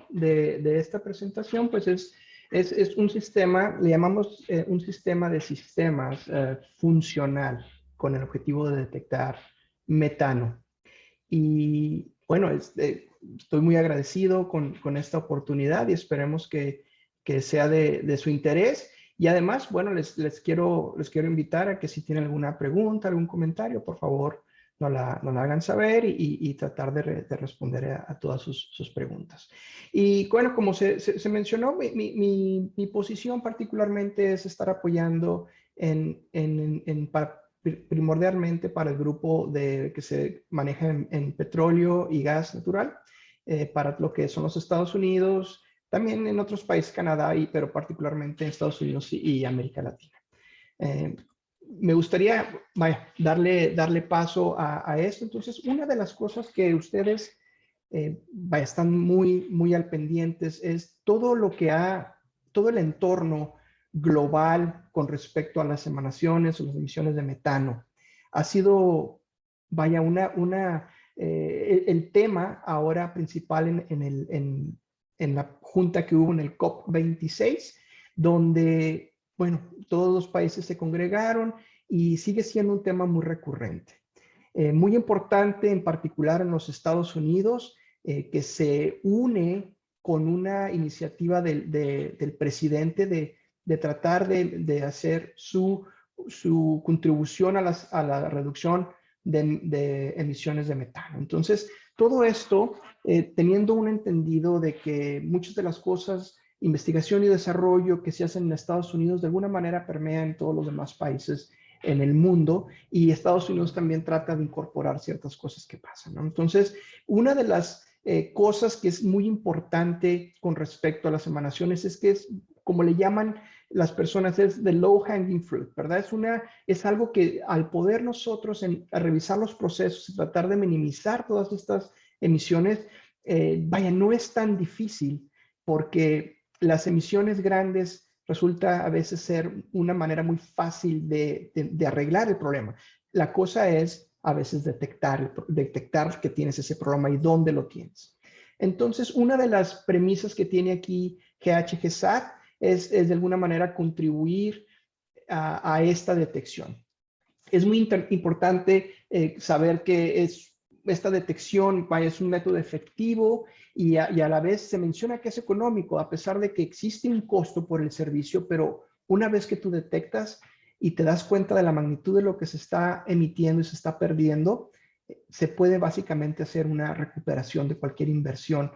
de esta presentación, pues es un sistema, le llamamos un sistema de sistemas funcional con el objetivo de detectar metano. Y bueno, estoy muy agradecido con esta oportunidad y esperemos que sea de su interés. Y además, bueno, les quiero invitar a que si tienen alguna pregunta, algún comentario, por favor, nos la hagan saber y tratar de responder a todas sus preguntas. Y bueno, como se mencionó, mi posición particularmente es estar apoyando primordialmente para el grupo que se maneja en petróleo y gas natural, para lo que son los Estados Unidos, también en otros países, Canadá, pero particularmente en Estados Unidos y América Latina. Me gustaría darle paso a esto. Entonces, una de las cosas que ustedes están muy al pendientes es todo el entorno global con respecto a las emanaciones o las emisiones de metano. Ha sido, el tema ahora principal en la junta que hubo en el COP26, donde, bueno, todos los países se congregaron y sigue siendo un tema muy recurrente. Muy importante, en particular en los Estados Unidos, que se une con una iniciativa del presidente de tratar de hacer su contribución a la reducción de emisiones de metano. Entonces, todo esto, teniendo un entendido de que muchas de las cosas, investigación y desarrollo que se hacen en Estados Unidos, de alguna manera permean en todos los demás países en el mundo, y Estados Unidos también trata de incorporar ciertas cosas que pasan, ¿no? Entonces, una de las cosas que es muy importante con respecto a las emanaciones es que como le llaman las personas, es the low hanging fruit, ¿verdad? Es algo que al poder nosotros a revisar los procesos y tratar de minimizar todas estas emisiones, no es tan difícil, porque las emisiones grandes resulta a veces ser una manera muy fácil de arreglar el problema. La cosa es a veces detectar que tienes ese problema y dónde lo tienes. Entonces, una de las premisas que tiene aquí GHGSAT es de alguna manera contribuir a esta detección. Es muy importante saber que esta detección es un método efectivo y a la vez se menciona que es económico, a pesar de que existe un costo por el servicio, pero una vez que tú detectas y te das cuenta de la magnitud de lo que se está emitiendo y se está perdiendo, se puede básicamente hacer una recuperación de cualquier inversión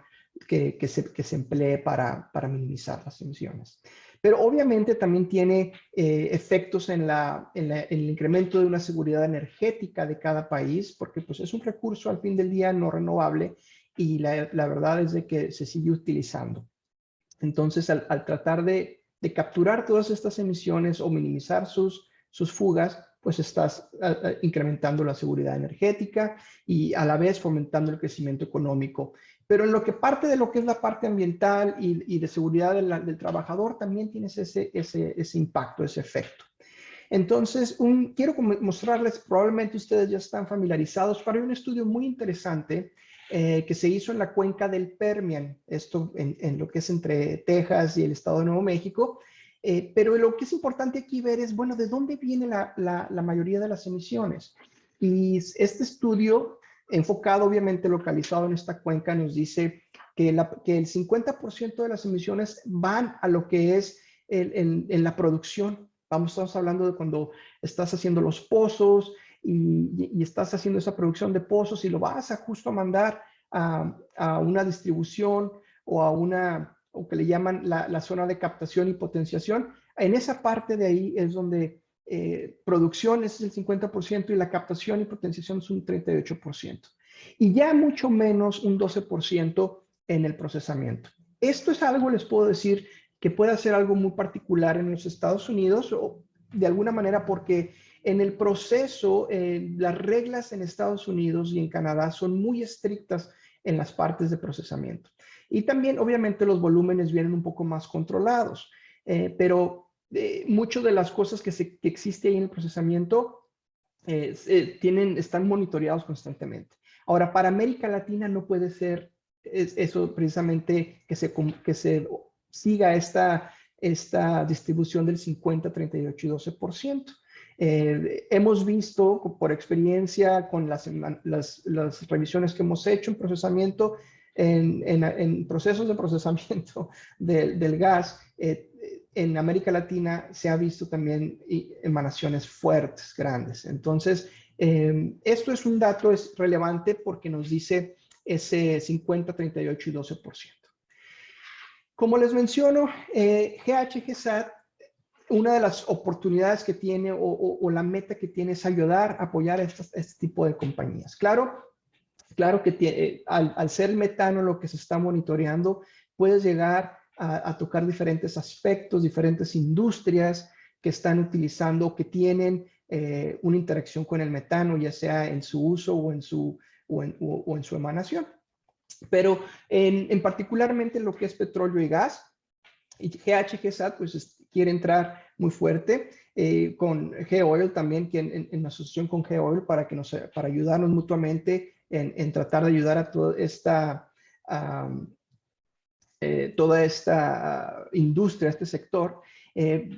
que se emplee para minimizar las emisiones. Pero obviamente también tiene efectos en el incremento de una seguridad energética de cada país, porque pues, es un recurso al fin del día no renovable y la verdad es de que se sigue utilizando. Entonces, al tratar de capturar todas estas emisiones o minimizar sus fugas, pues estás incrementando la seguridad energética y a la vez fomentando el crecimiento económico. Pero en lo que parte de lo que es la parte ambiental y de seguridad del trabajador, también tienes ese impacto, ese efecto. Entonces, quiero mostrarles, probablemente ustedes ya están familiarizados, para un estudio muy interesante que se hizo en la cuenca del Permian, esto en lo que es entre Texas y el estado de Nuevo México. Pero lo que es importante aquí ver es, bueno, ¿de dónde viene la mayoría de las emisiones? Y este estudio, enfocado obviamente localizado en esta cuenca, nos dice que el 50% de las emisiones van a lo que es en la producción. Estamos hablando de cuando estás haciendo los pozos y estás haciendo esa producción de pozos y lo vas a justo mandar a una distribución o que le llaman la zona de captación y potenciación. En esa parte de ahí es donde producción es el 50% y la captación y potenciación es un 38%. Y ya mucho menos un 12% en el procesamiento. Esto es algo, les puedo decir, que puede ser algo muy particular en los Estados Unidos o de alguna manera porque en el proceso las reglas en Estados Unidos y en Canadá son muy estrictas en las partes de procesamiento. Y también obviamente los volúmenes vienen un poco más controlados, pero muchas de las cosas que existe ahí en el procesamiento están monitoreados constantemente. Ahora, para América Latina no puede ser eso precisamente que se siga esta distribución del 50, 38 y 12%. Hemos visto por experiencia con las revisiones que hemos hecho en procesamiento, en procesos de procesamiento del gas, en América Latina se ha visto también emanaciones fuertes, grandes. Entonces, esto es un dato relevante porque nos dice ese 50, 38 y 12%. Como les menciono, GHGSAT, una de las oportunidades que tiene o la meta que tiene es ayudar, apoyar a este tipo de compañías. Claro que al ser el metano lo que se está monitoreando, puedes llegar a tocar diferentes aspectos, diferentes industrias que están utilizando o que tienen una interacción con el metano, ya sea en su uso o en su emanación. Pero en particularmente lo que es petróleo y gas, y GHGSAT pues quiere entrar muy fuerte con G-Oil también, que en asociación con G-Oil para ayudarnos mutuamente en tratar de ayudar a toda esta industria, este sector.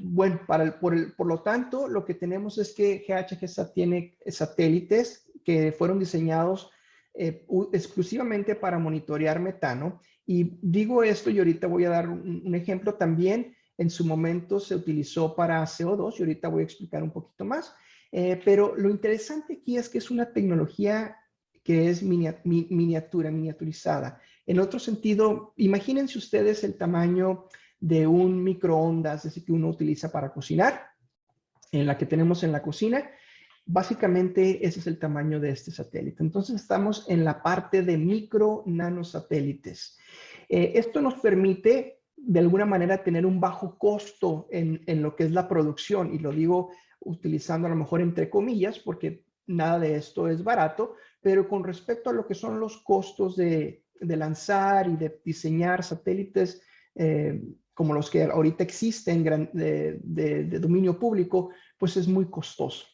Bueno, por lo tanto, lo que tenemos es que GHGSAT tiene satélites que fueron diseñados exclusivamente para monitorear metano. Y digo esto y ahorita voy a dar un ejemplo también. En su momento se utilizó para CO2 y ahorita voy a explicar un poquito más. Pero lo interesante aquí es que es una tecnología que es miniaturizada. En otro sentido, imagínense ustedes el tamaño de un microondas, ese que uno utiliza para cocinar, en la que tenemos en la cocina. Básicamente ese es el tamaño de este satélite. Entonces estamos en la parte de micro nanosatélites. Esto nos permite de alguna manera tener un bajo costo en lo que es la producción, y lo digo utilizando a lo mejor entre comillas porque nada de esto es barato, pero con respecto a lo que son los costos de lanzar y de diseñar satélites como los que ahorita existen de dominio público, pues es muy costoso.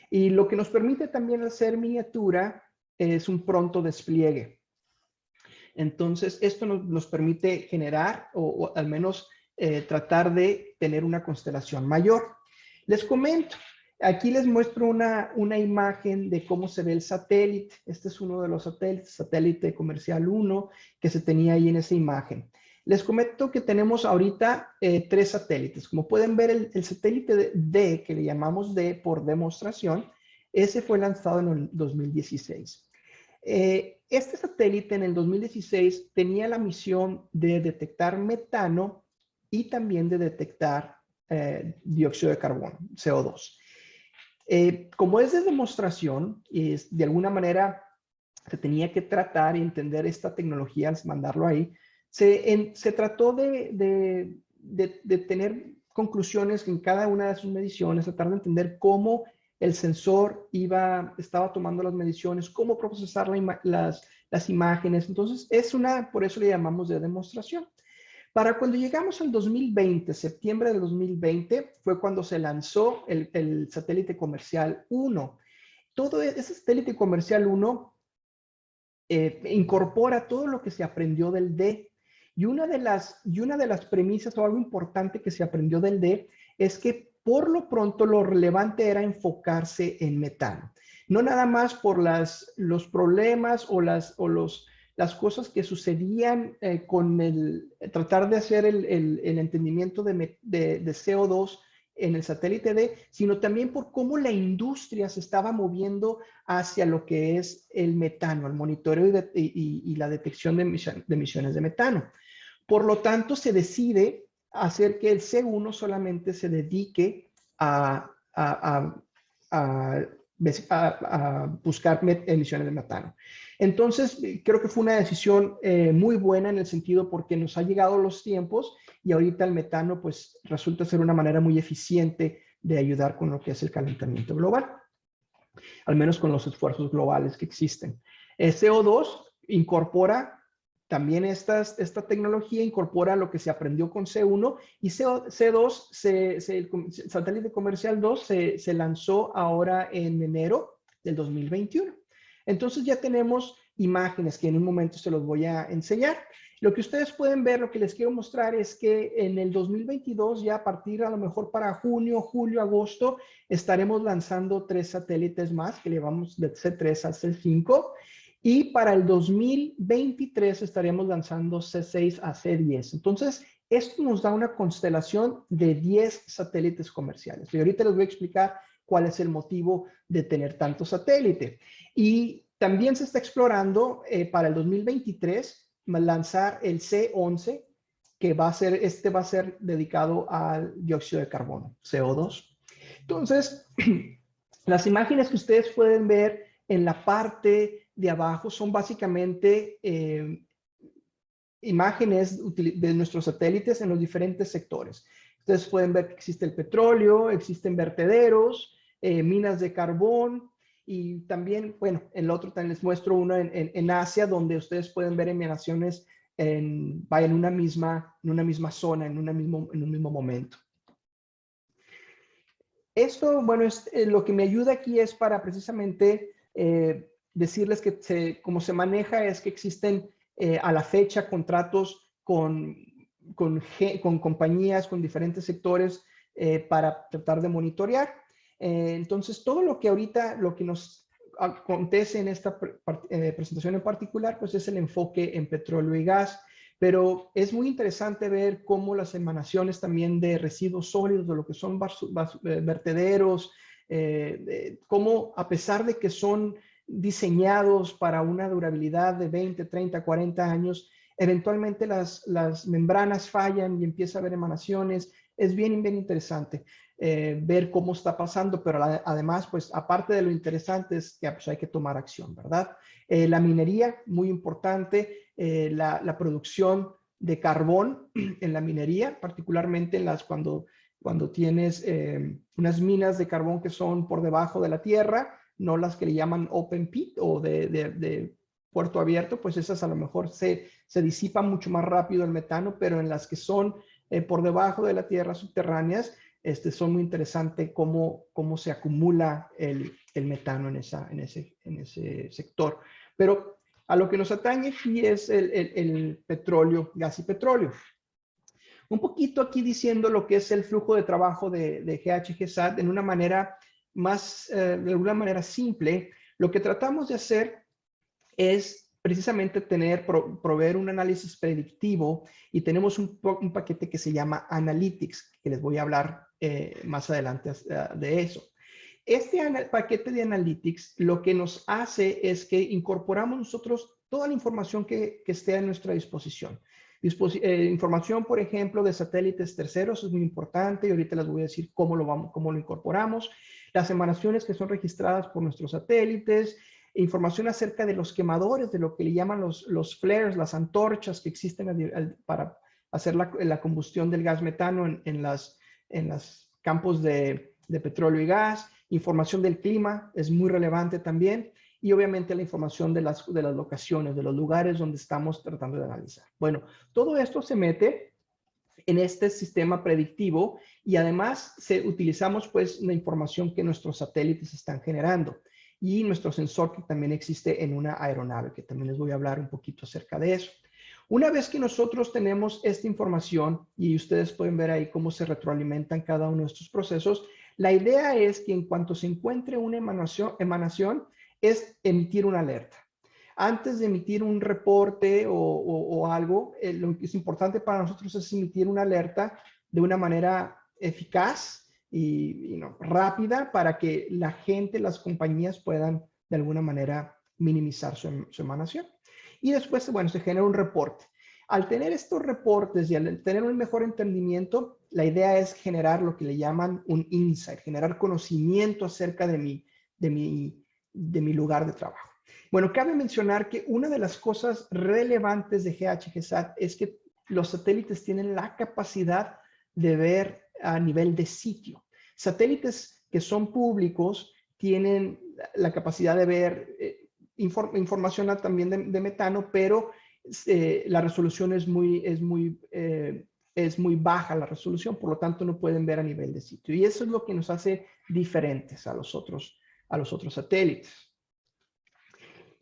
Y lo que nos permite también hacer miniatura es un pronto despliegue. Entonces, esto nos permite generar o al menos tratar de tener una constelación mayor. Les comento, aquí les muestro una imagen de cómo se ve el satélite. Este es uno de los satélites, satélite comercial 1, que se tenía ahí en esa imagen. Les comento que tenemos ahorita 3 satélites. Como pueden ver, el satélite D, que le llamamos D por demostración, ese fue lanzado en el 2016. Este satélite en el 2016 tenía la misión de detectar metano y también de detectar dióxido de carbono, CO2. Como es de demostración, de alguna manera se tenía que tratar y entender esta tecnología al mandarlo ahí. Se trató de tener conclusiones en cada una de sus mediciones, tratar de entender cómo el sensor estaba tomando las mediciones, cómo procesar las imágenes. Entonces, por eso le llamamos de demostración. Para cuando llegamos al 2020, septiembre del 2020, fue cuando se lanzó el satélite comercial 1. Todo ese satélite comercial 1 incorpora todo lo que se aprendió del D. Y una de las premisas o algo importante que se aprendió del D es que por lo pronto lo relevante era enfocarse en metano. No nada más por los problemas o las cosas que sucedían con tratar de hacer el entendimiento de CO2 en el satélite D, sino también por cómo la industria se estaba moviendo hacia lo que es el metano, el monitoreo y la detección de emisiones de metano. Por lo tanto, se decide hacer que el C1 solamente se dedique a buscar emisiones de metano. Entonces, creo que fue una decisión muy buena en el sentido porque nos ha llegado los tiempos y ahorita el metano pues resulta ser una manera muy eficiente de ayudar con lo que es el calentamiento global, al menos con los esfuerzos globales que existen. CO2 incorpora también esta tecnología, incorpora lo que se aprendió con C1 y C2, el satélite comercial 2 se lanzó ahora en enero del 2021. Entonces ya tenemos imágenes que en un momento se los voy a enseñar. Lo que ustedes pueden ver, lo que les quiero mostrar es que en el 2022, ya a partir a lo mejor para junio, julio, agosto, estaremos lanzando 3 satélites más, que le vamos de C3 a C5. Y para el 2023 estaremos lanzando C6 a C10. Entonces, esto nos da una constelación de 10 satélites comerciales. Y ahorita les voy a explicar cuál es el motivo de tener tanto satélite. Y también se está explorando para el 2023 lanzar el C11, que va a ser dedicado al dióxido de carbono, CO2. Entonces, las imágenes que ustedes pueden ver en la parte de abajo son básicamente imágenes de nuestros satélites en los diferentes sectores. Ustedes pueden ver que existe el petróleo, existen vertederos, minas de carbón, y también, bueno, el otro también les muestro uno en Asia, donde ustedes pueden ver emanaciones en una misma zona, en un mismo momento. Esto, bueno, lo que me ayuda aquí es para precisamente decirles que cómo se maneja es que existen a la fecha contratos con compañías, con diferentes sectores para tratar de monitorear. Entonces, todo lo que ahorita, lo que nos acontece en esta presentación en particular, pues es el enfoque en petróleo y gas. Pero es muy interesante ver cómo las emanaciones también de residuos sólidos, de lo que son vertederos, cómo a pesar de que son diseñados para una durabilidad de 20, 30, 40 años, eventualmente las membranas fallan y empieza a haber emanaciones. Es bien interesante ver cómo está pasando, pero además, pues aparte de lo interesante es que pues, hay que tomar acción, ¿verdad? La minería, muy importante, la producción de carbón en la minería, particularmente cuando tienes unas minas de carbón que son por debajo de la tierra, no las que le llaman open pit o de puerto abierto, pues esas a lo mejor se disipa mucho más rápido el metano, pero en las que son por debajo de la tierra subterráneas, son muy interesantes cómo se acumula el metano en ese sector. Pero a lo que nos atañe aquí es el petróleo, gas y petróleo. Un poquito aquí diciendo lo que es el flujo de trabajo de GHGSat de una manera de alguna manera simple. Lo que tratamos de hacer es precisamente proveer un análisis predictivo, y tenemos un paquete que se llama Analytics, que les voy a hablar más adelante de eso. Este paquete de Analytics lo que nos hace es que incorporamos nosotros toda la información que esté a nuestra disposición. Información, por ejemplo, de satélites terceros es muy importante, y ahorita les voy a decir cómo lo incorporamos. Las emanaciones que son registradas por nuestros satélites, información acerca de los quemadores, de lo que le llaman los flares, las antorchas que existen para hacer la combustión del gas metano en los campos de petróleo y gas. Información del clima es muy relevante también, y obviamente la información de las locaciones, de los lugares donde estamos tratando de analizar. Bueno, todo esto se mete en este sistema predictivo, y además utilizamos pues la información que nuestros satélites están generando y nuestro sensor que también existe en una aeronave, que también les voy a hablar un poquito acerca de eso. Una vez que nosotros tenemos esta información, y ustedes pueden ver ahí cómo se retroalimentan cada uno de estos procesos, la idea es que en cuanto se encuentre una emanación es emitir una alerta. Antes de emitir un reporte o algo, lo que es importante para nosotros es emitir una alerta de una manera eficaz y rápida, para que la gente, las compañías puedan de alguna manera minimizar su emanación. Y después, bueno, se genera un reporte. Al tener estos reportes y al tener un mejor entendimiento, la idea es generar lo que le llaman un insight, generar conocimiento acerca de mi lugar de trabajo. Bueno, cabe mencionar que una de las cosas relevantes de GHGSat es que los satélites tienen la capacidad de ver a nivel de sitio. Satélites que son públicos tienen la capacidad de ver información también de metano, pero la resolución es muy baja, la resolución, por lo tanto no pueden ver a nivel de sitio. Y eso es lo que nos hace diferentes a los otros satélites.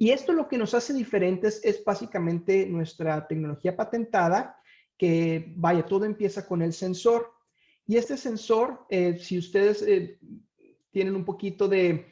Y esto lo que nos hace diferentes es básicamente nuestra tecnología patentada, que vaya, todo empieza con el sensor. Y este sensor, si ustedes tienen un poquito de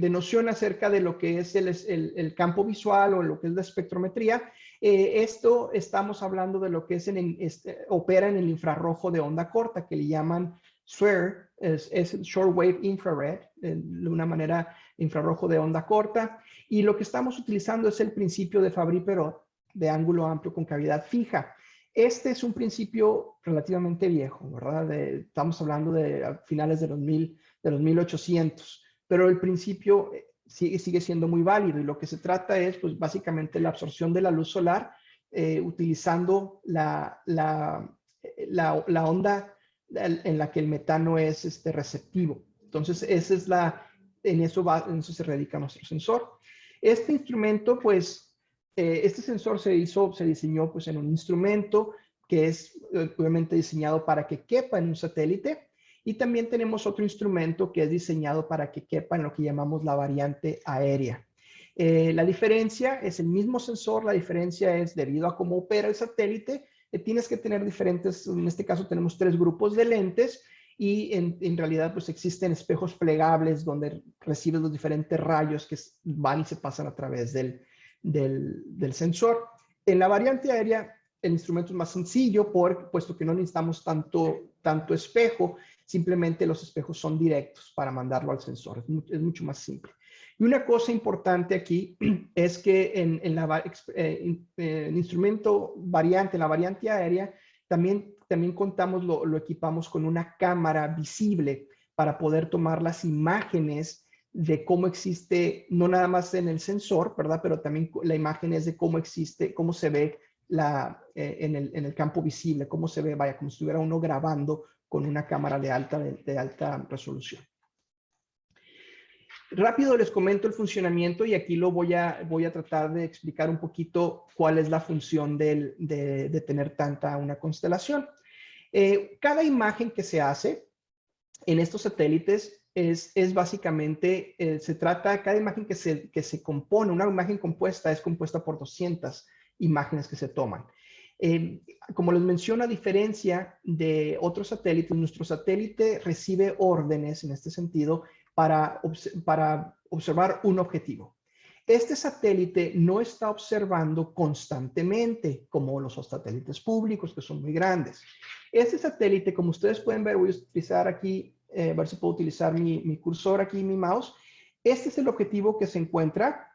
noción acerca de lo que es el campo visual o lo que es la espectrometría, esto estamos hablando de lo que es opera en el infrarrojo de onda corta, que le llaman SWIR, es Shortwave Infrared, de una manera infrarrojo de onda corta. Y lo que estamos utilizando es el principio de Fabry-Perot, de ángulo amplio con cavidad fija. Este es un principio relativamente viejo, ¿verdad? Estamos hablando de finales de los 1800, pero el principio sigue siendo muy válido y lo que se trata es, pues, básicamente la absorción de la luz solar utilizando la onda en la que el metano es receptivo. Entonces, en eso se radica nuestro sensor. Este instrumento, pues, este sensor se diseñó pues en un instrumento que es obviamente diseñado para que quepa en un satélite, y también tenemos otro instrumento que es diseñado para que quepa en lo que llamamos la variante aérea. La diferencia es el mismo sensor, la diferencia es debido a cómo opera el satélite, tienes que tener diferentes, en este caso tenemos 3 grupos de lentes, y en realidad pues existen espejos plegables donde recibes los diferentes rayos que van y se pasan a través del sensor. En la variante aérea, el instrumento es más sencillo, puesto que no necesitamos tanto espejo, simplemente los espejos son directos para mandarlo al sensor, es mucho más simple. Y una cosa importante aquí es que en el instrumento variante, en la variante aérea, también contamos, lo equipamos con una cámara visible para poder tomar las imágenes de cómo existe, no nada más en el sensor, ¿verdad? Pero también la imagen es de cómo existe, cómo se ve en el campo visible, cómo se ve, vaya, como si estuviera uno grabando con una cámara de alta resolución. Rápido les comento el funcionamiento y aquí voy a tratar de explicar un poquito cuál es la función de tener una constelación. Cada imagen que se hace en estos satélites es básicamente, cada imagen que se compone, una imagen compuesta es compuesta por 200 imágenes que se toman. Como les menciono, a diferencia de otros satélites, nuestro satélite recibe órdenes en este sentido para observar un objetivo. Este satélite no está observando constantemente como los satélites públicos, que son muy grandes. Este satélite, como ustedes pueden ver, voy a utilizar aquí, a ver si puedo utilizar mi cursor aquí, mi mouse. Este es el objetivo que se encuentra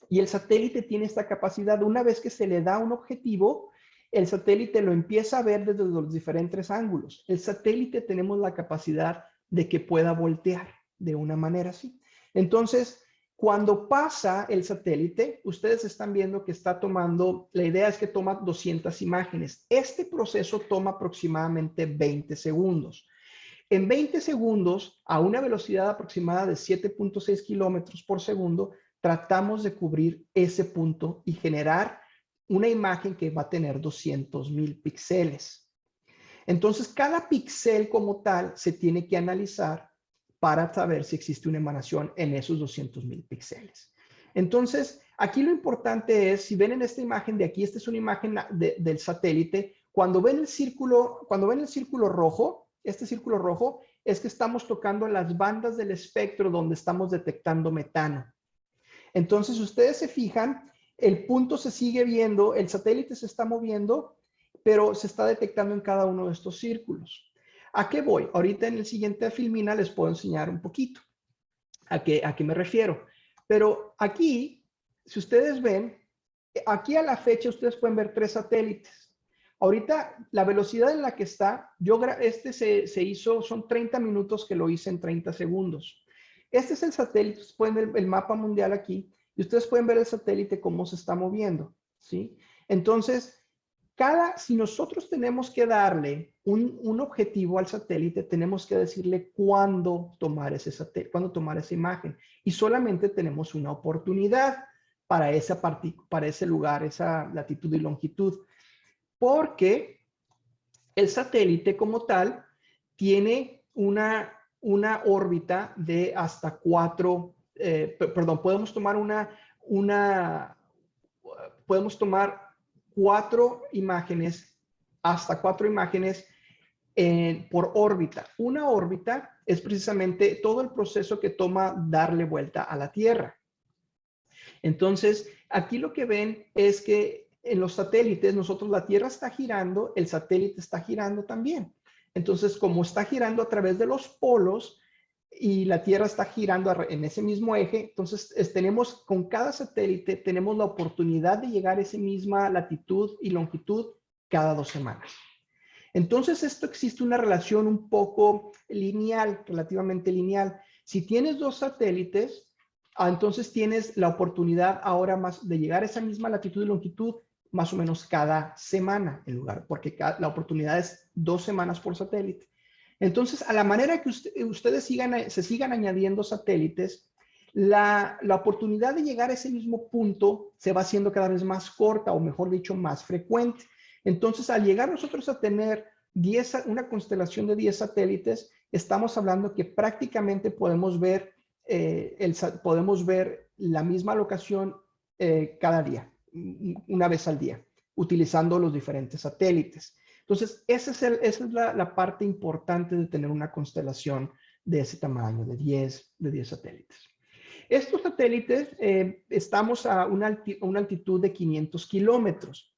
y el satélite tiene esta capacidad. Una vez que se le da un objetivo, el satélite lo empieza a ver desde los diferentes ángulos. El satélite tenemos la capacidad de que pueda voltear de una manera así. Entonces, cuando pasa el satélite, ustedes están viendo que está tomando, la idea es que toma 200 imágenes. Este proceso toma aproximadamente 20 segundos. En 20 segundos, a una velocidad aproximada de 7.6 kilómetros por segundo, tratamos de cubrir ese punto y generar una imagen que va a tener 200,000 píxeles. Entonces, cada píxel como tal se tiene que analizar para saber si existe una emanación en esos 200,000 píxeles. Entonces, aquí lo importante es, si ven en esta imagen de aquí, esta es una imagen del satélite, cuando ven el círculo rojo, este círculo rojo es que estamos tocando las bandas del espectro donde estamos detectando metano. Entonces, ustedes se fijan, el punto se sigue viendo, el satélite se está moviendo, pero se está detectando en cada uno de estos círculos. ¿A qué voy? Ahorita en el siguiente filmina les puedo enseñar un poquito a qué me refiero. Pero aquí, si ustedes ven, aquí a la fecha ustedes pueden ver 3 satélites. Ahorita la velocidad en la que está, se hizo, son 30 minutos que lo hice en 30 segundos. Este es el satélite, ustedes pueden ver el mapa mundial aquí y ustedes pueden ver el satélite cómo se está moviendo, ¿sí? Entonces, si nosotros tenemos que darle un objetivo al satélite, tenemos que decirle cuándo tomar esa imagen. Y solamente tenemos una oportunidad para ese lugar, esa latitud y longitud. Porque el satélite como tal tiene una órbita de hasta 4 perdón, podemos tomar 4 imágenes, hasta 4 imágenes por órbita. Una órbita es precisamente todo el proceso que toma darle vuelta a la Tierra. Entonces, aquí lo que ven es que en los satélites, la Tierra está girando, el satélite está girando también. Entonces, como está girando a través de los polos y la Tierra está girando en ese mismo eje, entonces con cada satélite tenemos la oportunidad de llegar a esa misma latitud y longitud cada 2 semanas. Entonces, existe una relación un poco lineal, relativamente lineal. Si tienes 2 satélites, entonces tienes la oportunidad ahora más de llegar a esa misma latitud y longitud más o menos cada semana en lugar, porque la oportunidad es 2 semanas por satélite. Entonces, a la manera que ustedes se sigan añadiendo satélites, la oportunidad de llegar a ese mismo punto se va haciendo cada vez más corta, o mejor dicho, más frecuente. Entonces, al llegar nosotros a tener una constelación de 10 satélites, estamos hablando que prácticamente podemos ver la misma locación cada día, una vez al día, utilizando los diferentes satélites. Entonces, esa es la parte importante de tener una constelación de ese tamaño, de 10 satélites. Estos satélites, estamos a una altitud de 500 kilómetros.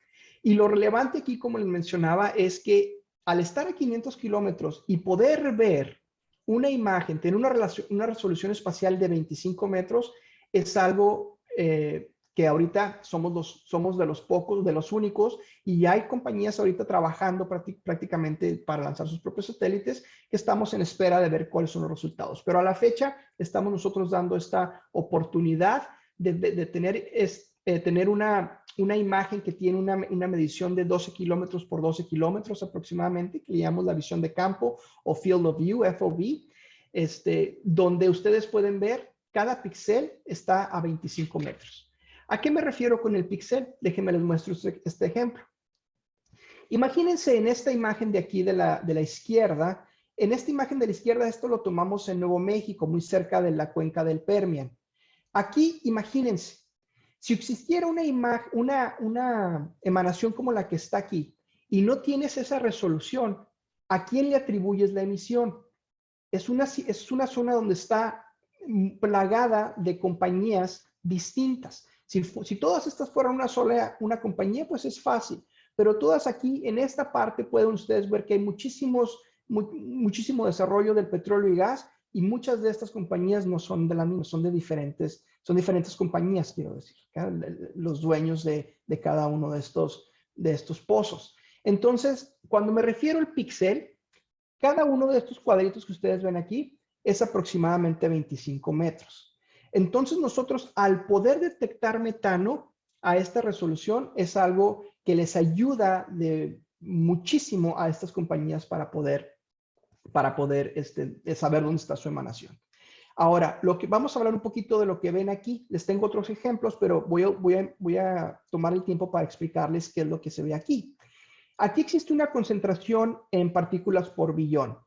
Y lo relevante aquí, como les mencionaba, es que al estar a 500 kilómetros y poder ver una imagen, tener una resolución espacial de 25 metros, es algo que ahorita somos de los pocos, de los únicos, y hay compañías ahorita trabajando prácticamente para lanzar sus propios satélites, que estamos en espera de ver cuáles son los resultados. Pero a la fecha estamos nosotros dando esta oportunidad de tener una imagen que tiene una medición de 12 kilómetros por 12 kilómetros aproximadamente, que le llamamos la visión de campo o Field of View, FOV, donde ustedes pueden ver cada píxel está a 25 metros. ¿A qué me refiero con el píxel? Déjenme les muestro este ejemplo. Imagínense en esta imagen de aquí de la izquierda. En esta imagen de la izquierda, esto lo tomamos en Nuevo México, muy cerca de la cuenca del Permian. Aquí, imagínense, si existiera una emanación como la que está aquí y no tienes esa resolución, ¿a quién le atribuyes la emisión? Es una zona donde está plagada de compañías distintas. Si todas estas fueran una compañía, pues es fácil. Pero todas aquí, en esta parte, pueden ustedes ver que hay muchísimo desarrollo del petróleo y gas, y muchas de estas compañías no son de la misma, son diferentes compañías, quiero decir, los dueños de cada uno de estos pozos. Entonces, cuando me refiero al píxel, cada uno de estos cuadritos que ustedes ven aquí es aproximadamente 25 metros. Entonces nosotros, al poder detectar metano a esta resolución, es algo que les ayuda muchísimo a estas compañías para poder saber dónde está su emanación. Ahora, vamos a hablar un poquito de lo que ven aquí. Les tengo otros ejemplos, pero voy a tomar el tiempo para explicarles qué es lo que se ve aquí. Aquí existe una concentración en partículas por billón.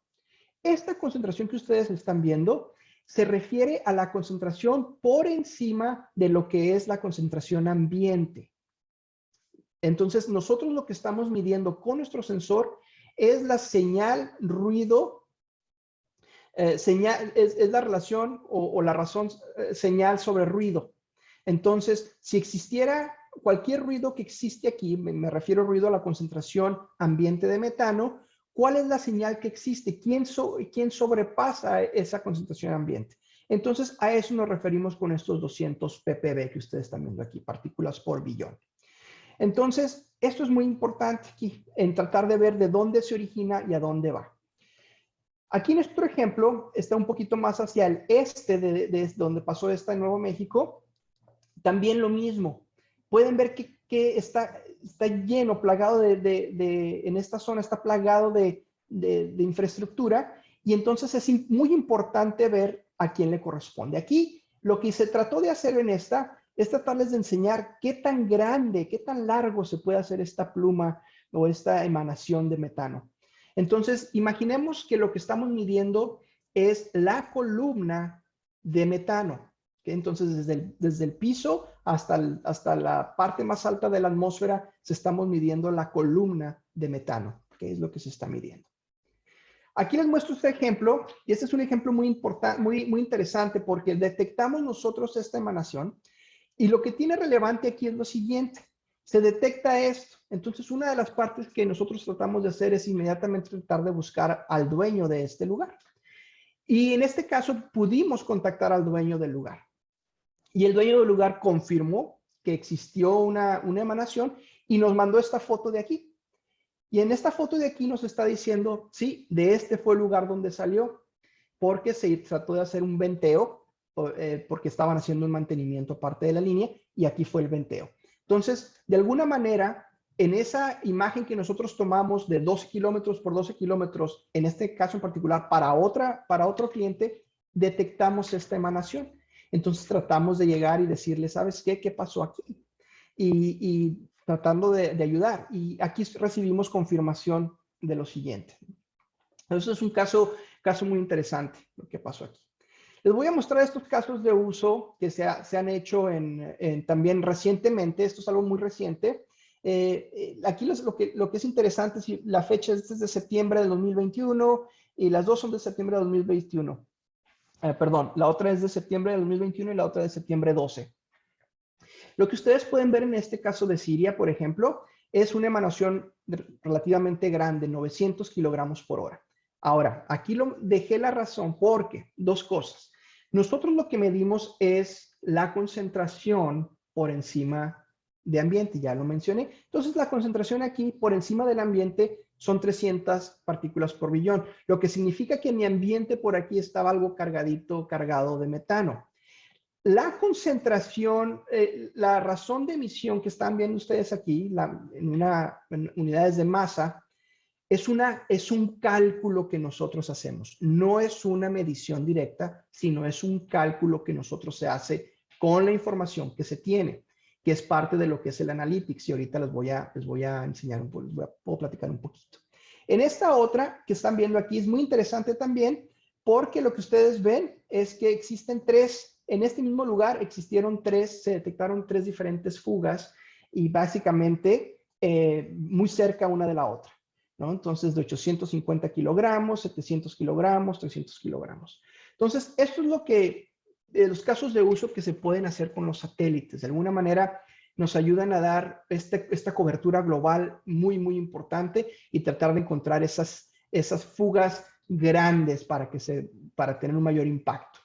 Esta concentración que ustedes están viendo se refiere a la concentración por encima de lo que es la concentración ambiente. Entonces, nosotros lo que estamos midiendo con nuestro sensor es la señal ruido, es la relación o la razón señal sobre ruido. Entonces, si existiera cualquier ruido que existe aquí, me refiero a ruido a la concentración ambiente de metano, ¿cuál es la señal que existe? ¿Quién sobrepasa esa concentración ambiente? Entonces, a eso nos referimos con estos 200 ppb que ustedes están viendo aquí, partículas por billón. Entonces, esto es muy importante aquí, en tratar de ver de dónde se origina y a dónde va. Aquí nuestro ejemplo está un poquito más hacia el este de donde pasó esta en Nuevo México. También lo mismo. Pueden ver que está lleno, plagado en esta zona está plagado de infraestructura, y entonces es muy importante ver a quién le corresponde. Aquí lo que se trató de hacer en esta es tratarles de enseñar qué tan grande, qué tan largo se puede hacer esta pluma o esta emanación de metano. Entonces, imaginemos que lo que estamos midiendo es la columna de metano. ¿okay? Entonces, desde el piso hasta la parte más alta de la atmósfera, se estamos midiendo la columna de metano, que es lo que se está midiendo. Aquí les muestro este ejemplo, y este es un ejemplo muy importante, muy interesante, porque detectamos nosotros esta emanación, y lo que tiene relevante aquí es lo siguiente. Se detecta esto. Entonces, una de las partes que nosotros tratamos de hacer es inmediatamente tratar de buscar al dueño de este lugar. Y en este caso, pudimos contactar al dueño del lugar. Y el dueño del lugar confirmó que existió una emanación y nos mandó esta foto de aquí. Y en esta foto de aquí nos está diciendo, sí, de este fue el lugar donde salió, porque se trató de hacer un venteo, porque estaban haciendo un mantenimiento aparte de la línea, y aquí fue el venteo. Entonces, de alguna manera, en esa imagen que nosotros tomamos de 12 kilómetros por 12 kilómetros, en este caso en particular, para otro cliente, detectamos esta emanación. Entonces tratamos de llegar y decirle, ¿sabes qué? ¿Qué pasó aquí? Y tratando de ayudar. Y aquí recibimos confirmación de lo siguiente. Entonces es un caso muy interesante lo que pasó aquí. Les voy a mostrar estos casos de uso que se han hecho también recientemente. Esto es algo muy reciente. Aquí lo que es interesante es que la fecha es de septiembre del 2021 y las dos son de septiembre de 2021. Perdón, la otra es de septiembre de 2021 y la otra de septiembre 12. Lo que ustedes pueden ver en este caso de Siria, por ejemplo, es una emanación relativamente grande, 900 kilogramos por hora. Ahora, aquí dejé la razón porque, dos cosas. Nosotros lo que medimos es la concentración por encima de ambiente, ya lo mencioné. Entonces, la concentración aquí por encima del ambiente son 300 partículas por billón, lo que significa que mi ambiente por aquí estaba algo cargado de metano. La concentración, la razón de emisión que están viendo ustedes aquí, en unidades de masa, es un cálculo que nosotros hacemos. No es una medición directa, sino es un cálculo que nosotros se hace con la información que se tiene, que es parte de lo que es el analytics. Y ahorita les voy a enseñar puedo platicar un poquito. En esta otra que están viendo aquí es muy interesante también, porque lo que ustedes ven es que existen en este mismo lugar se detectaron tres diferentes fugas y básicamente muy cerca una de la otra, ¿no? Entonces, de 850 kilogramos, 700 kilogramos, 300 kilogramos. Entonces, esto es los casos de uso que se pueden hacer con los satélites. De alguna manera, nos ayudan a dar esta cobertura global muy, muy importante y tratar de encontrar esas fugas grandes para tener un mayor impacto.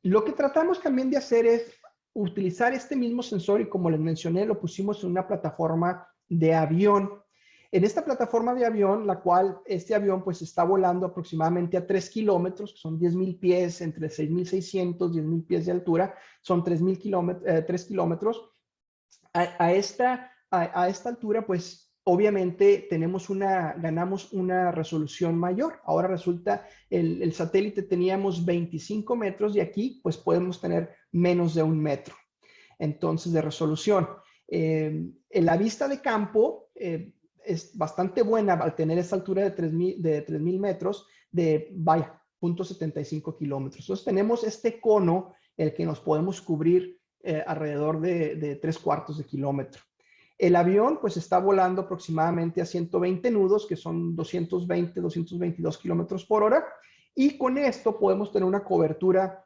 Lo que tratamos también de hacer es utilizar este mismo sensor y como les mencioné, lo pusimos en una plataforma de avión. En esta plataforma de avión, la cual este avión pues está volando aproximadamente a 3 kilómetros, que son 10,000 pies, entre 6,600, 10,000 pies de altura, son 3 kilómetros. A esta altura, pues obviamente ganamos una resolución mayor. Ahora resulta, el satélite teníamos 25 metros y aquí pues podemos tener menos de 1 metro. Entonces, de resolución. En la vista de campo es bastante buena al tener esta altura de 3,000 metros, de 0.75 kilómetros. Entonces, tenemos este cono, el que nos podemos cubrir alrededor de 3/4 de kilómetro. El avión pues está volando aproximadamente a 120 nudos, que son 220, 222 kilómetros por hora, y con esto podemos tener una cobertura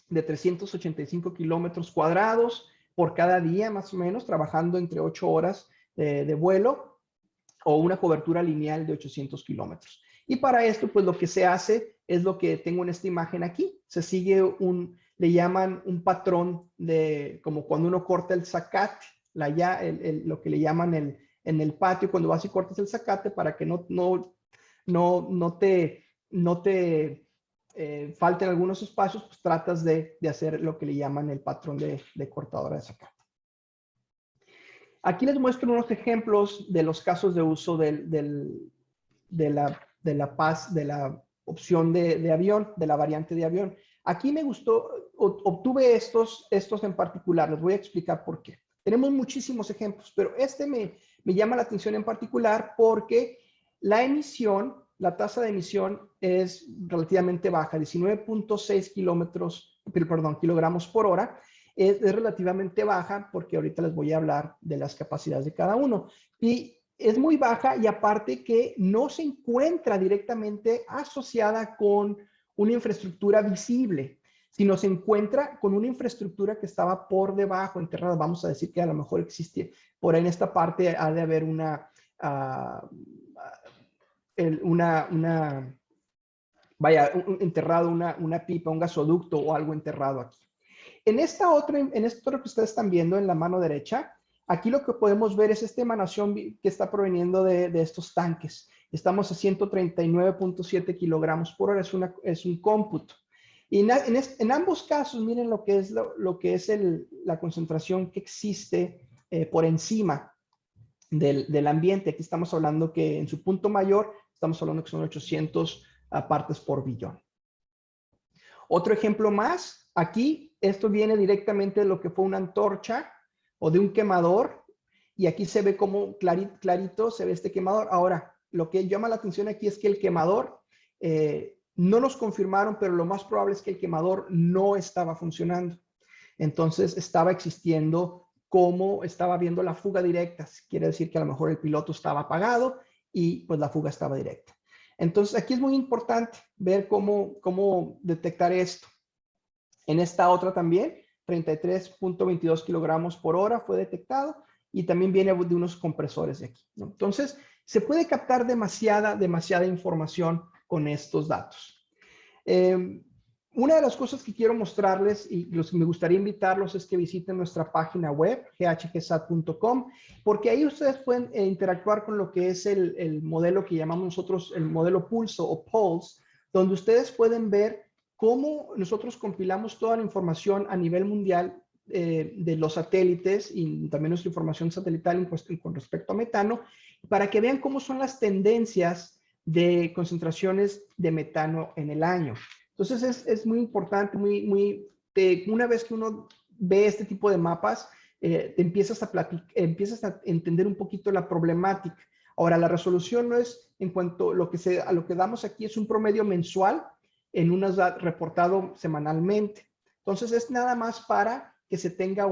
de 385 kilómetros cuadrados por cada día, más o menos, trabajando entre 8 horas de vuelo, o una cobertura lineal de 800 kilómetros. Y para esto, pues lo que se hace es lo que tengo en esta imagen aquí. Se sigue le llaman un patrón como cuando uno corta el zacate, lo que le llaman en el patio, cuando vas y cortas el zacate, para que no te falten algunos espacios, pues tratas de hacer lo que le llaman el patrón de cortadora de zacate. Aquí les muestro unos ejemplos de los casos de uso de la opción de avión, de la variante de avión. Aquí me gustó, obtuve estos en particular, les voy a explicar por qué. Tenemos muchísimos ejemplos, pero este me llama la atención en particular porque la tasa de emisión es relativamente baja, 19.6 kilómetros perdón, kilogramos por hora, es relativamente baja porque ahorita les voy a hablar de las capacidades de cada uno. Y es muy baja y aparte que no se encuentra directamente asociada con una infraestructura visible, sino se encuentra con una infraestructura que estaba por debajo, enterrada. Vamos a decir que a lo mejor existe, por ahí en esta parte ha de haber enterrado una pipa, un gasoducto o algo enterrado aquí. En esto que ustedes están viendo en la mano derecha, aquí lo que podemos ver es esta emanación que está proveniendo de estos tanques. Estamos a 139.7 kilogramos por hora, es un cómputo. Y en ambos casos, miren lo que es, la concentración que existe por encima del ambiente. Aquí estamos hablando que en su punto mayor, estamos hablando que son 800 partes por billón. Otro ejemplo más, aquí esto viene directamente de lo que fue una antorcha o de un quemador, y aquí se ve como clarito se ve este quemador. Ahora, lo que llama la atención aquí es que el quemador, no nos confirmaron, pero lo más probable es que el quemador no estaba funcionando. Entonces estaba existiendo como estaba viendo la fuga directa. Quiere decir que a lo mejor el piloto estaba apagado y pues la fuga estaba directa. Entonces aquí es muy importante ver cómo detectar esto. En esta otra también, 33.22 kilogramos por hora fue detectado y también viene de unos compresores de aquí, ¿no? Entonces se puede captar demasiada información con estos datos. Una de las cosas que quiero mostrarles y los que me gustaría invitarlos es que visiten nuestra página web, ghgsat.com, porque ahí ustedes pueden interactuar con lo que es el modelo que llamamos nosotros el modelo pulso o pulse, donde ustedes pueden ver cómo nosotros compilamos toda la información a nivel mundial de los satélites y también nuestra información satelital con respecto a metano, para que vean cómo son las tendencias de concentraciones de metano en el año. Entonces es muy importante, una vez que uno ve este tipo de mapas, empiezas a entender un poquito la problemática. Ahora, la resolución no es en cuanto a lo que damos aquí es un promedio mensual en un reportado semanalmente. Entonces es nada más para que se tenga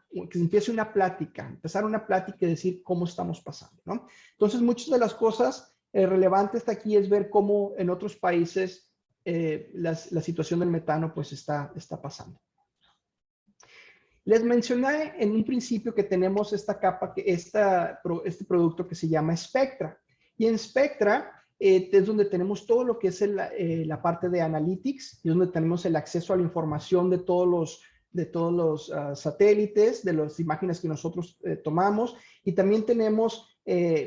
que se empiece empezar una plática y decir cómo estamos pasando, ¿no? Entonces muchas de las cosas relevantes aquí es ver cómo en otros países la situación del metano pues está pasando. Les mencioné en un principio que tenemos esta capa, este producto que se llama Spectra. Y en Spectra es donde tenemos todo lo que es la parte de Analytics, y donde tenemos el acceso a la información de todos los satélites, de las imágenes que nosotros tomamos, y también tenemos,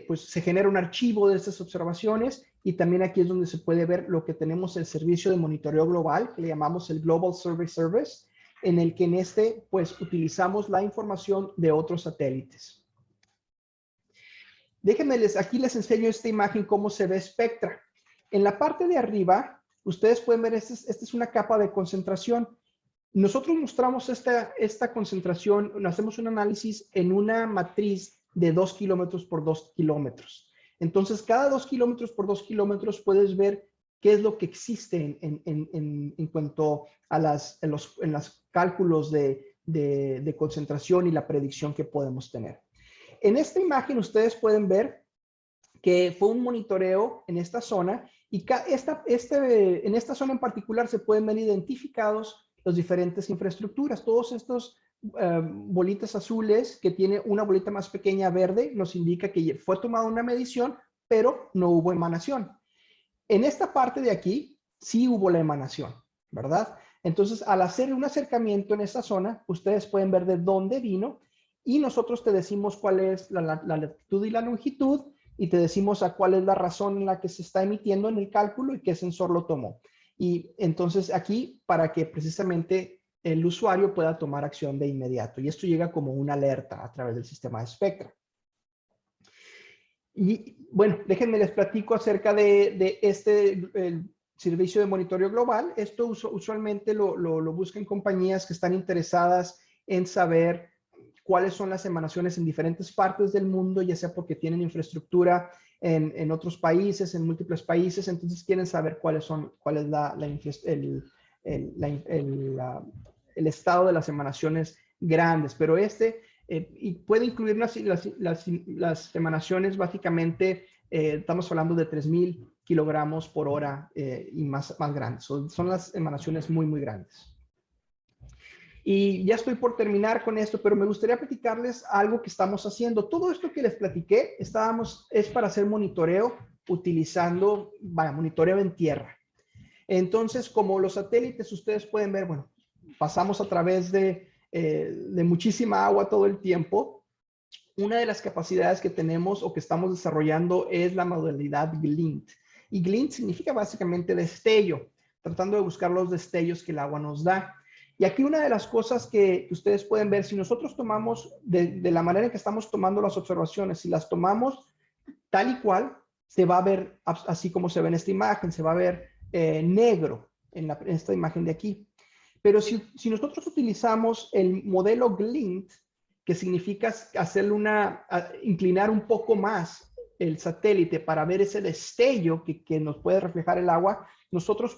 pues se genera un archivo de estas observaciones, y también aquí es donde se puede ver lo que tenemos el servicio de monitoreo global, que le llamamos el Global Survey Service, en el que pues utilizamos la información de otros satélites. Déjenme aquí les enseño esta imagen cómo se ve Spectra. En la parte de arriba, ustedes pueden ver, esta es una capa de concentración. Nosotros mostramos esta concentración, hacemos un análisis en una matriz de 2 kilómetros por 2 kilómetros. Entonces, cada 2 kilómetros por 2 kilómetros puedes ver qué es lo que existe en cuanto a los cálculos de concentración y la predicción que podemos tener. En esta imagen ustedes pueden ver que fue un monitoreo en esta zona y en esta zona en particular se pueden ver identificados las diferentes infraestructuras. Todos estos bolitas azules que tiene una bolita más pequeña verde nos indica que fue tomada una medición, pero no hubo emanación. En esta parte de aquí sí hubo la emanación, ¿verdad? Entonces, al hacer un acercamiento en esta zona, ustedes pueden ver de dónde vino y nosotros te decimos cuál es la latitud y la longitud y te decimos a cuál es la razón en la que se está emitiendo en el cálculo y qué sensor lo tomó. Y entonces aquí, para que precisamente el usuario pueda tomar acción de inmediato. Y esto llega como una alerta a través del sistema de Spectra. Y bueno, déjenme les platico acerca de el servicio de monitoreo global. Esto usualmente lo buscan compañías que están interesadas en saber cuáles son las emanaciones en diferentes partes del mundo, ya sea porque tienen infraestructura en otros países, en múltiples países, entonces quieren saber cuál es el estado de las emanaciones grandes, pero y puede incluir las emanaciones básicamente, estamos hablando de 3,000 kilogramos por hora y más grandes. Son las emanaciones muy, muy grandes. Y ya estoy por terminar con esto, pero me gustaría platicarles algo que estamos haciendo. Todo esto que les platiqué es para hacer monitoreo utilizando, monitoreo en tierra. Entonces, como los satélites, ustedes pueden ver, bueno, pasamos a través de muchísima agua todo el tiempo. Una de las capacidades que tenemos o que estamos desarrollando es la modalidad glint. Y glint significa básicamente destello, tratando de buscar los destellos que el agua nos da. Y aquí una de las cosas que ustedes pueden ver, si nosotros tomamos de la manera en que estamos tomando las observaciones, si las tomamos tal y cual, se va a ver así como se ve en esta imagen, se va a ver negro en esta imagen de aquí. Pero si nosotros utilizamos el modelo glint, que significa inclinar un poco más el satélite para ver ese destello que nos puede reflejar el agua, nosotros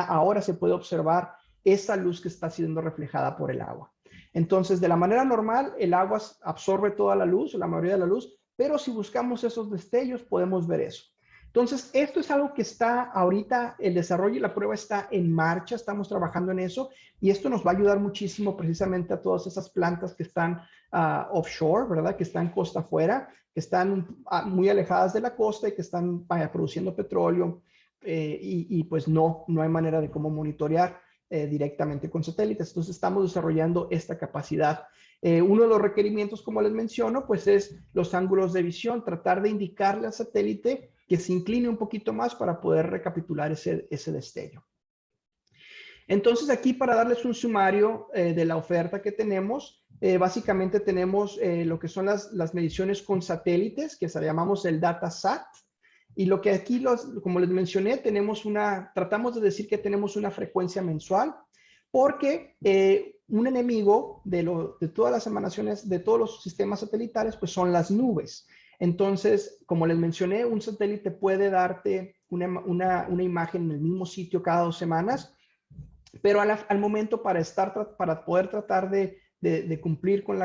ahora se puede observar esa luz que está siendo reflejada por el agua. Entonces, de la manera normal, el agua absorbe toda la luz, la mayoría de la luz, pero si buscamos esos destellos, podemos ver eso. Entonces, esto es algo que está ahorita, el desarrollo y la prueba está en marcha, estamos trabajando en eso, y esto nos va a ayudar muchísimo precisamente a todas esas plantas que están offshore, ¿verdad? Que están costa afuera, que están muy alejadas de la costa y que están produciendo petróleo, y pues no hay manera de cómo monitorear directamente con satélites. Entonces estamos desarrollando esta capacidad. Uno de los requerimientos, como les menciono, pues es los ángulos de visión, tratar de indicarle al satélite que se incline un poquito más para poder recapitular ese destello. Entonces aquí, para darles un sumario de la oferta que tenemos, básicamente tenemos lo que son las mediciones con satélites, que llamamos el DataSat. Y lo que aquí, como les mencioné, tratamos de decir que tenemos una frecuencia mensual, porque un enemigo de todas las emanaciones, de todos los sistemas satelitales, pues son las nubes. Entonces, como les mencioné, un satélite puede darte una imagen en el mismo sitio cada 2 semanas, pero al momento para poder tratar de cumplir con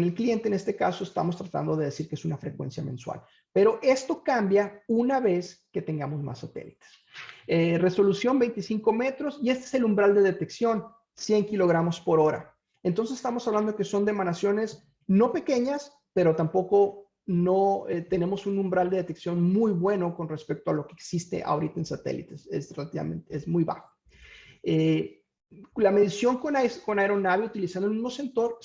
el cliente, en este caso, estamos tratando de decir que es una frecuencia mensual. Pero esto cambia una vez que tengamos más satélites. Resolución 25 metros, y este es el umbral de detección, 100 kilogramos por hora. Entonces estamos hablando de que son de emanaciones no pequeñas, pero tampoco tenemos un umbral de detección muy bueno con respecto a lo que existe ahorita en satélites. Es muy bajo. La medición con aeronave utilizando el mismo sensor,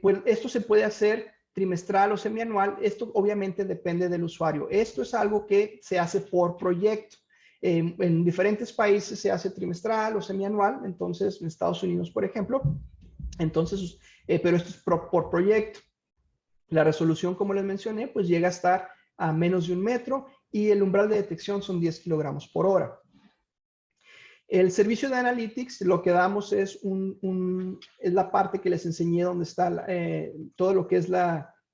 pues esto se puede hacer trimestral o semianual. Esto obviamente depende del usuario. Esto es algo que se hace por proyecto. En diferentes países se hace trimestral o semianual, entonces en Estados Unidos, por ejemplo. Entonces, pero esto es por proyecto. La resolución, como les mencioné, pues llega a estar a menos de 1 metro, y el umbral de detección son 10 kilogramos por hora. El servicio de Analytics, lo que damos es la parte que les enseñé, donde está todo lo que es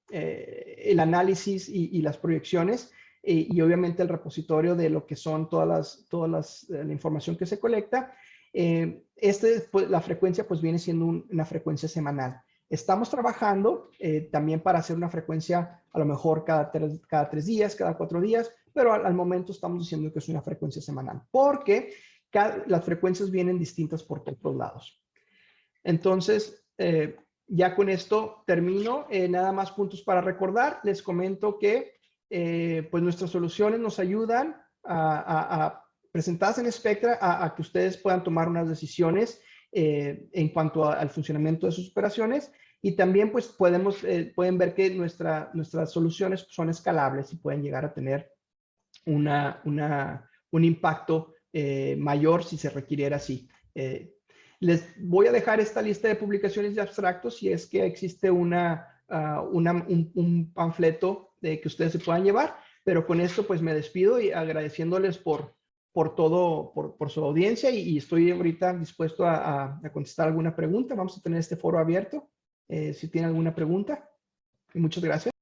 el análisis y las proyecciones, y obviamente el repositorio de lo que son toda la información que se colecta. Pues, la frecuencia pues viene siendo una frecuencia semanal. Estamos trabajando también para hacer una frecuencia a lo mejor cada 3 días, cada 4 días, pero al momento estamos diciendo que es una frecuencia semanal, porque las frecuencias vienen distintas por todos lados. Entonces, ya con esto termino. Nada más puntos para recordar. Les comento que pues nuestras soluciones nos ayudan presentadas en Spectra a que ustedes puedan tomar unas decisiones en cuanto al funcionamiento de sus operaciones, y también pues pueden ver que nuestras soluciones son escalables y pueden llegar a tener un impacto mayor si se requiriera así. Les voy a dejar esta lista de publicaciones de abstractos si es que existe un panfleto que ustedes se puedan llevar, pero con esto pues me despido, y agradeciéndoles por su audiencia, y estoy ahorita dispuesto a contestar alguna pregunta. Vamos a tener este foro abierto si tienen alguna pregunta. Y muchas gracias.